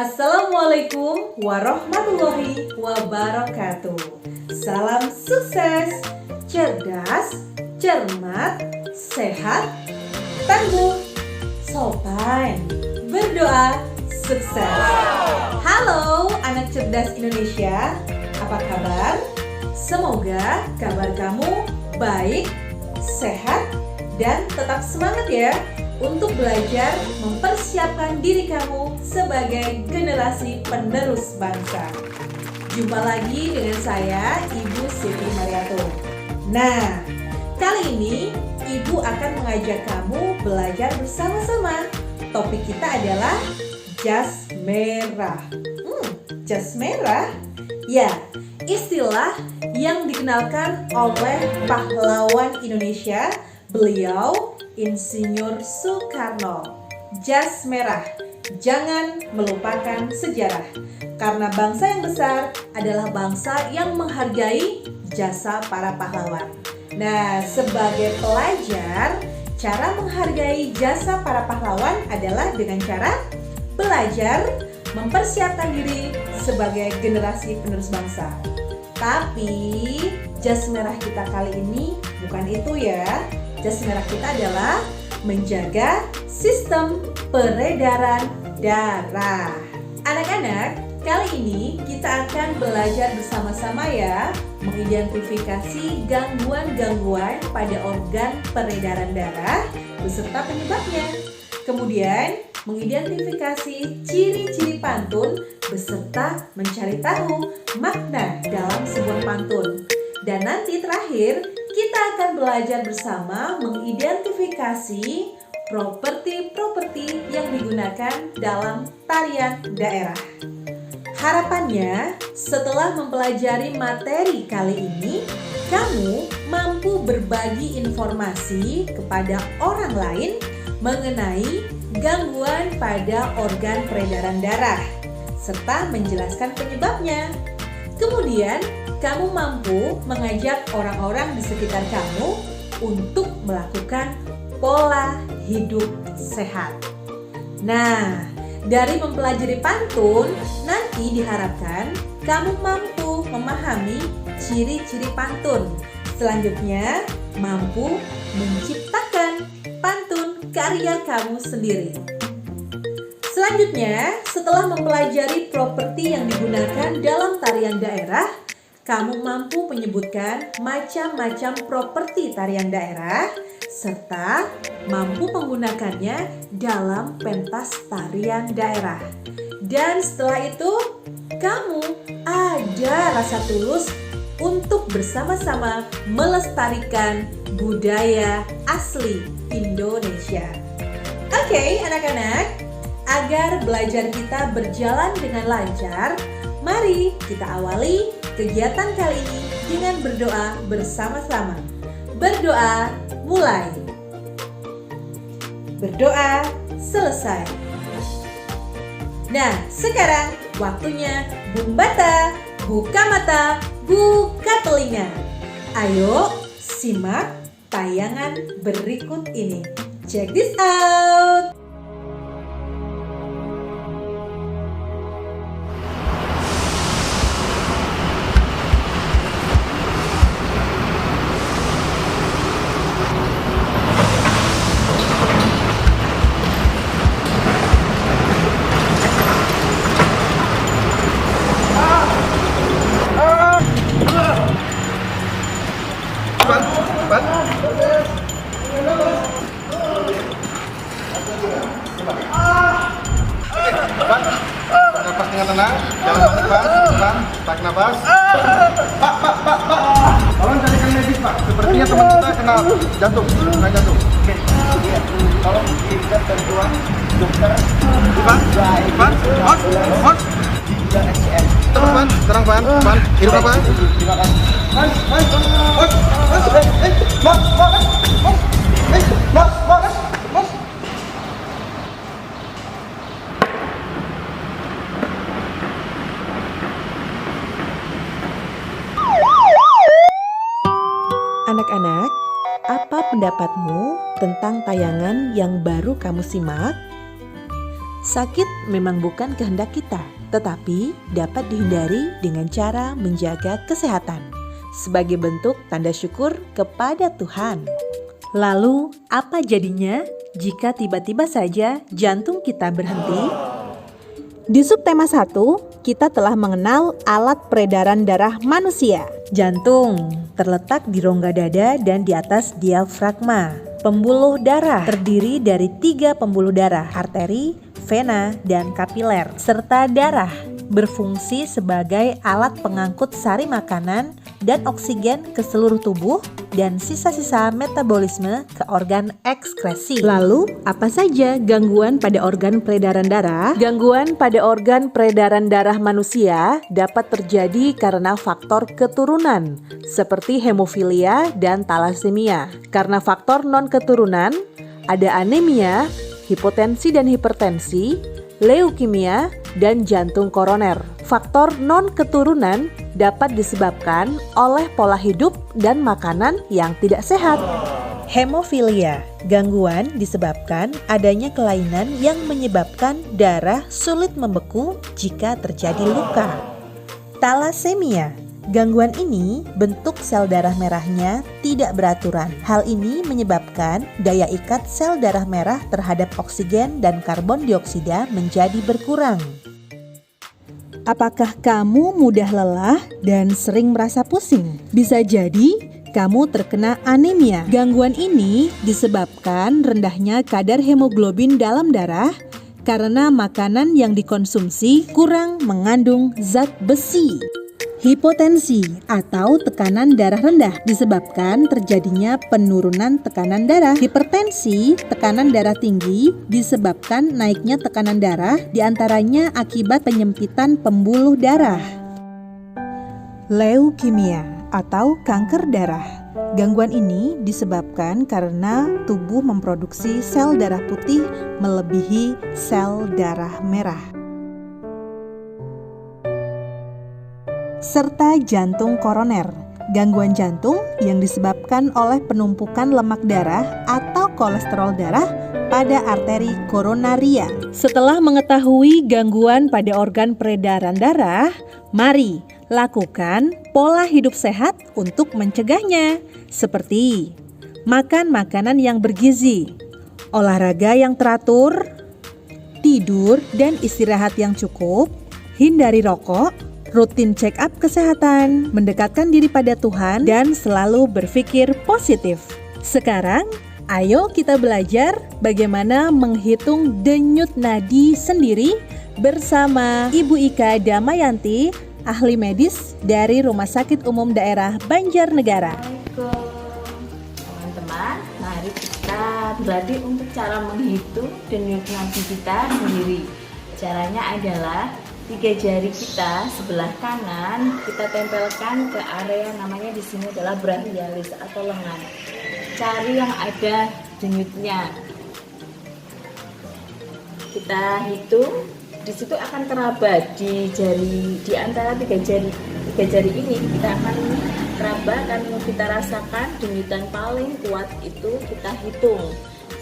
Assalamualaikum warahmatullahi wabarakatuh. Salam sukses, cerdas, cermat, sehat, tangguh, sopan, berdoa, sukses. Halo anak cerdas Indonesia, apa kabar? Semoga kabar kamu baik, sehat, dan tetap semangat ya untuk belajar mempersiapkan diri kamu sebagai generasi penerus bangsa. Jumpa lagi dengan saya, Ibu Siti Mariato. Nah, kali ini Ibu akan mengajak kamu belajar bersama-sama. Topik kita adalah jas merah. Jas merah? Ya, istilah yang dikenalkan oleh pahlawan Indonesia, beliau Insinyur Soekarno. Jas merah, jangan melupakan sejarah. Karena bangsa yang besar adalah bangsa yang menghargai jasa para pahlawan. Nah, sebagai pelajar, cara menghargai jasa para pahlawan adalah dengan cara belajar mempersiapkan diri sebagai generasi penerus bangsa. Tapi jas merah kita kali ini bukan itu ya. Jas merah kita adalah menjaga sistem peredaran darah. Anak-anak, kali ini kita akan belajar bersama-sama ya, mengidentifikasi gangguan-gangguan pada organ peredaran darah beserta penyebabnya. Kemudian, mengidentifikasi ciri-ciri pantun beserta mencari tahu makna dalam sebuah pantun. Dan nanti terakhir, kita akan belajar bersama mengidentifikasi properti-properti yang digunakan dalam tarian daerah. Harapannya, setelah mempelajari materi kali ini, kamu mampu berbagi informasi kepada orang lain mengenai gangguan pada organ peredaran darah, serta menjelaskan penyebabnya. Kemudian, kamu mampu mengajak orang-orang di sekitar kamu untuk melakukan pola hidup sehat. Nah, dari mempelajari pantun, nanti diharapkan kamu mampu memahami ciri-ciri pantun. Selanjutnya, mampu menciptakan pantun karya kamu sendiri. Selanjutnya, setelah mempelajari properti yang digunakan dalam tarian daerah, kamu mampu menyebutkan macam-macam properti tarian daerah serta mampu menggunakannya dalam pentas tarian daerah. Dan setelah itu, kamu ada rasa tulus untuk bersama-sama melestarikan budaya asli Indonesia. Oke, anak-anak, agar belajar kita berjalan dengan lancar, mari kita awali kegiatan kali ini dengan berdoa bersama-sama. Berdoa mulai. Berdoa selesai. Nah, sekarang waktunya Bung Bata buka mata, buka telinga. Ayo simak tayangan berikut ini. Check this out. Napas dengan tenang, jangan tekan, tarik nafas. Pak. Tolong carikan medis Pak. Sepertinya teman kita kena jantung, Oke. Tolong diberikan bantuan dokter. Ivan, on. Terang Pan. Hidup apa? Terima kasih. Mas. Anak-anak, apa pendapatmu tentang tayangan yang baru kamu simak? Sakit memang bukan kehendak kita, tetapi dapat dihindari dengan cara menjaga kesehatan sebagai bentuk tanda syukur kepada Tuhan. Lalu, apa jadinya jika tiba-tiba saja jantung kita berhenti? Di subtema 1, kita telah mengenal alat peredaran darah manusia. Jantung terletak di rongga dada dan di atas diafragma. Pembuluh darah terdiri dari 3 pembuluh darah, arteri, vena, dan kapiler, serta darah berfungsi sebagai alat pengangkut sari makanan dan oksigen ke seluruh tubuh dan sisa-sisa metabolisme ke organ ekskresi. Lalu, apa saja gangguan pada organ peredaran darah? Gangguan pada organ peredaran darah manusia dapat terjadi karena faktor keturunan seperti hemofilia dan talasemia. Karena faktor non-keturunan, ada anemia, hipotensi dan hipertensi, leukemia, dan jantung koroner. Faktor non-keturunan dapat disebabkan oleh pola hidup dan makanan yang tidak sehat. Hemofilia, gangguan disebabkan adanya kelainan yang menyebabkan darah sulit membeku jika terjadi luka. Talasemia, gangguan ini bentuk sel darah merahnya tidak beraturan. Hal ini menyebabkan daya ikat sel darah merah terhadap oksigen dan karbon dioksida menjadi berkurang. Apakah kamu mudah lelah dan sering merasa pusing? Bisa jadi kamu terkena anemia. Gangguan ini disebabkan rendahnya kadar hemoglobin dalam darah karena makanan yang dikonsumsi kurang mengandung zat besi. Hipotensi atau tekanan darah rendah disebabkan terjadinya penurunan tekanan darah. Hipertensi, tekanan darah tinggi, disebabkan naiknya tekanan darah diantaranya akibat penyempitan pembuluh darah. Leukemia atau kanker darah. Gangguan ini disebabkan karena tubuh memproduksi sel darah putih melebihi sel darah merah. Serta jantung koroner, gangguan jantung yang disebabkan oleh penumpukan lemak darah atau kolesterol darah pada arteri koronaria. Setelah mengetahui gangguan pada organ peredaran darah, mari lakukan pola hidup sehat untuk mencegahnya, seperti makan makanan yang bergizi, olahraga yang teratur, tidur dan istirahat yang cukup, hindari rokok, rutin check up kesehatan, mendekatkan diri pada Tuhan, dan selalu berpikir positif. Sekarang, ayo kita belajar bagaimana menghitung denyut nadi sendiri bersama Ibu Ika Damayanti, ahli medis dari Rumah Sakit Umum Daerah Banjarnegara. Assalamualaikum teman-teman, mari kita berlatih untuk cara menghitung denyut nadi kita sendiri. Caranya adalah 3 jari kita sebelah kanan kita tempelkan ke area namanya di sini adalah brachialis atau lengan. Cari yang ada denyutnya. Kita hitung, di situ akan kerabat di antara 3 jari ini kita akan kerabat, akan kita rasakan denyutan paling kuat itu kita hitung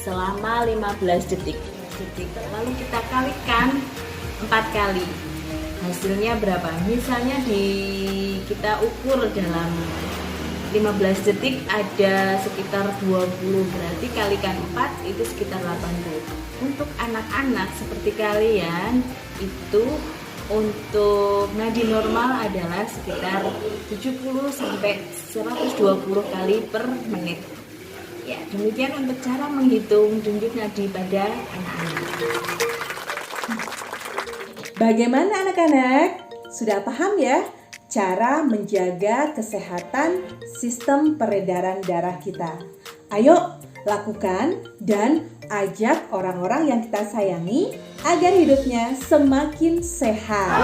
selama 15 detik. Lalu kita kalikan 4 kali. Hasilnya berapa? Misalnya kita ukur dalam 15 detik ada sekitar 20, berarti kalikan 4 itu sekitar 80. Untuk anak-anak seperti kalian itu untuk nadi normal adalah sekitar 70 sampai 120 kali per menit. Ya, demikian untuk cara menghitung denyut nadi pada anak-anak. Bagaimana anak-anak? Sudah paham ya cara menjaga kesehatan sistem peredaran darah kita? Ayo lakukan dan ajak orang-orang yang kita sayangi agar hidupnya semakin sehat.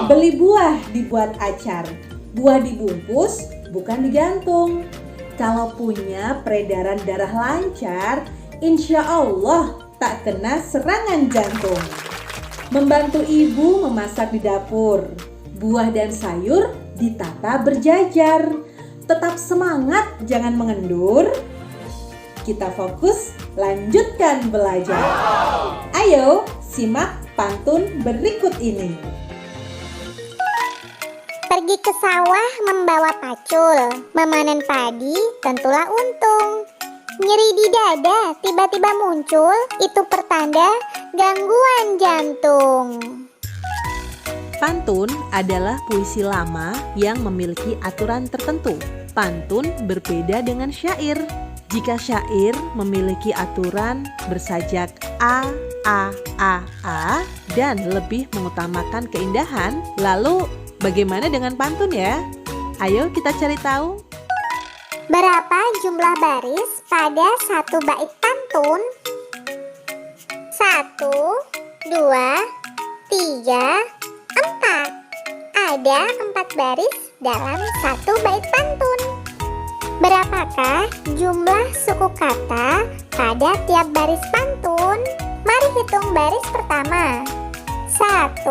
Beli buah dibuat acar, buah dibungkus bukan digantung. Kalau punya peredaran darah lancar, insya Allah tak kena serangan jantung. Membantu ibu memasak di dapur, buah dan sayur ditata berjajar. Tetap semangat, jangan mengendur. Kita fokus, lanjutkan belajar. Ayo, Simak pantun berikut ini. Pergi ke sawah membawa pacul, memanen padi tentulah untung. Nyeri di dada tiba-tiba muncul, itu pertanda gangguan jantung. Pantun adalah puisi lama yang memiliki aturan tertentu. Pantun berbeda dengan syair. Jika syair memiliki aturan bersajak A, dan lebih mengutamakan keindahan, lalu bagaimana dengan pantun ya? Ayo kita cari tahu. Berapa jumlah baris pada satu bait pantun? 1, 2, 3, 4. Ada 4 baris dalam satu bait pantun. Berapakah jumlah suku kata pada tiap baris pantun? Mari hitung baris pertama. 1,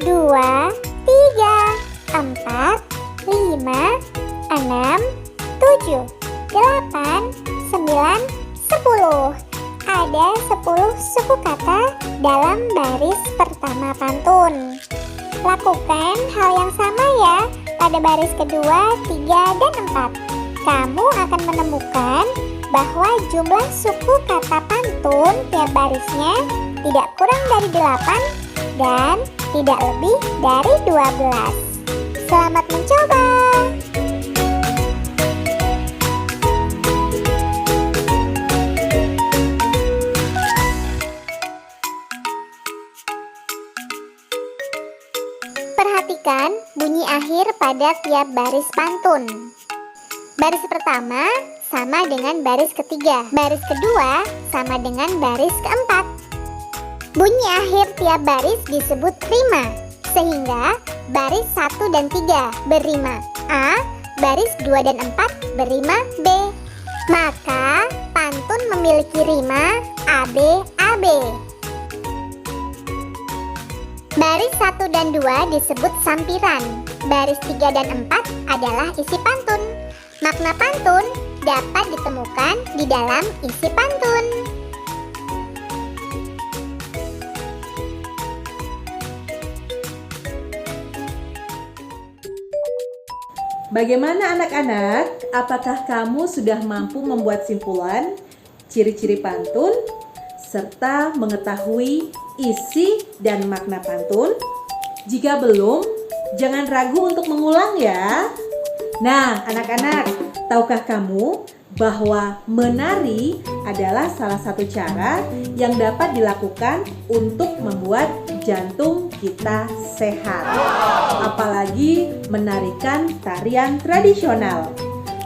2, 3, 4, 5, 6, 7, 8, 9, 10. Ada 10 suku kata dalam baris pertama pantun. Lakukan hal yang sama ya pada baris kedua, 3, dan 4. Kamu akan menemukan bahwa jumlah suku kata pantun tiap barisnya tidak kurang dari 8 dan tidak lebih dari 12. Selamat mencoba! Perhatikan bunyi akhir pada tiap baris pantun. Baris pertama sama dengan baris ketiga. Baris kedua sama dengan baris keempat. Bunyi akhir tiap baris disebut rima, sehingga baris 1 dan 3 berrima A, baris 2 dan 4 berrima B. Maka pantun memiliki rima AB, AB. Baris 1 dan 2 disebut sampiran. Baris 3 dan 4 adalah isi pantun. Makna pantun dapat ditemukan di dalam isi pantun. Bagaimana anak-anak? Apakah kamu sudah mampu membuat simpulan, ciri-ciri pantun, serta mengetahui isi dan makna pantun? Jika belum, jangan ragu untuk mengulang ya. Nah, anak-anak, tahukah kamu bahwa menari adalah salah satu cara yang dapat dilakukan untuk membuat jantung kita sehat? Apalagi menarikan tarian tradisional.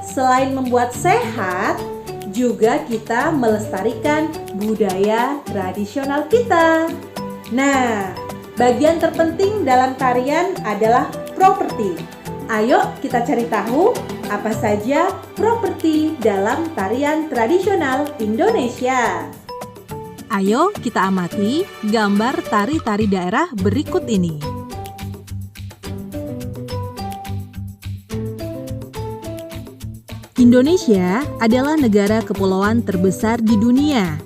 Selain membuat sehat, juga kita melestarikan budaya tradisional kita. Nah, bagian terpenting dalam tarian adalah properti. Ayo kita cari tahu apa saja properti dalam tarian tradisional Indonesia. Ayo kita amati gambar tari-tari daerah berikut ini. Indonesia adalah negara kepulauan terbesar di dunia.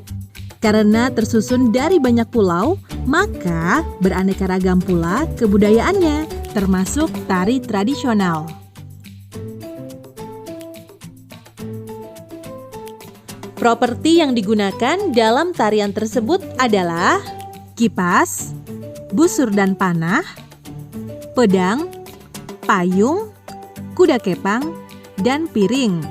Karena tersusun dari banyak pulau, maka beraneka ragam pula kebudayaannya, termasuk tari tradisional. Properti yang digunakan dalam tarian tersebut adalah kipas, busur dan panah, pedang, payung, kuda kepang, dan piring.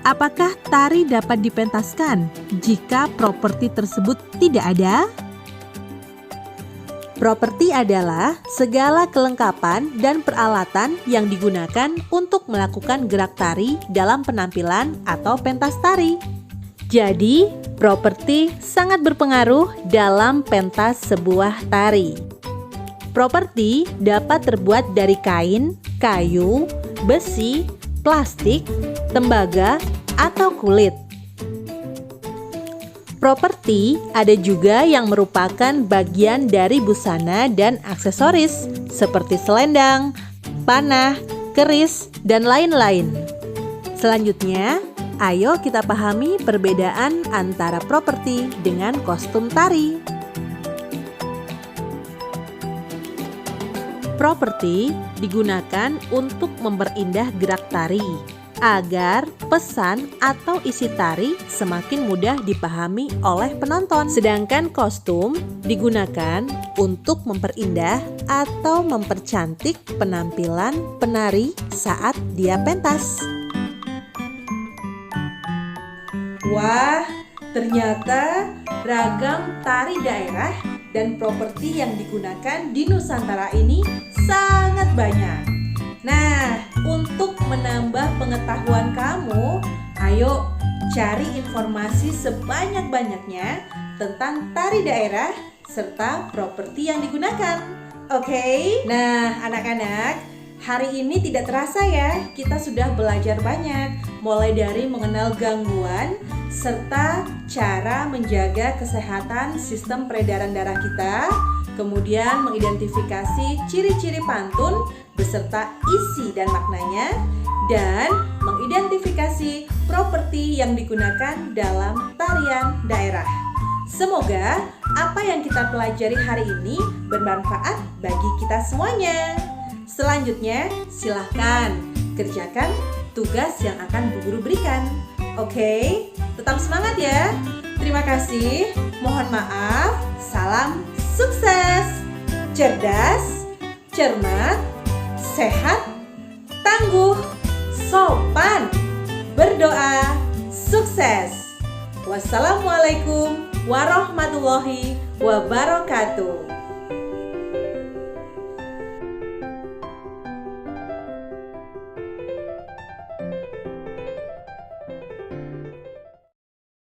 Apakah tari dapat dipentaskan jika properti tersebut tidak ada? Properti adalah segala kelengkapan dan peralatan yang digunakan untuk melakukan gerak tari dalam penampilan atau pentas tari. Jadi, properti sangat berpengaruh dalam pentas sebuah tari. Properti dapat terbuat dari kain, kayu, besi, plastik, tembaga, atau kulit. Properti ada juga yang merupakan bagian dari busana dan aksesoris seperti selendang, panah, keris, dan lain-lain. Selanjutnya, Ayo kita pahami perbedaan antara properti dengan kostum tari. Properti digunakan untuk memperindah gerak tari, agar pesan atau isi tari semakin mudah dipahami oleh penonton. Sedangkan kostum digunakan untuk memperindah atau mempercantik penampilan penari saat dia pentas. Wah, ternyata ragam tari daerah dan properti yang digunakan di Nusantara ini sangat banyak. Nah, untuk menambah pengetahuan kamu, ayo cari informasi sebanyak-banyaknya tentang tari daerah serta properti yang digunakan. Oke? Nah, anak-anak, hari ini tidak terasa ya, kita sudah belajar banyak, mulai dari mengenal gangguan serta cara menjaga kesehatan sistem peredaran darah kita, kemudian mengidentifikasi ciri-ciri pantun beserta isi dan maknanya, dan mengidentifikasi properti yang digunakan dalam tarian daerah. Semoga apa yang kita pelajari hari ini bermanfaat bagi kita semuanya. Selanjutnya, silahkan kerjakan tugas yang akan Bu Guru berikan. Oke, tetap semangat ya. Terima kasih. Mohon maaf. Salam sukses. Cerdas, cermat, sehat, tangguh, sopan, berdoa, sukses. Wassalamualaikum warahmatullahi wabarakatuh.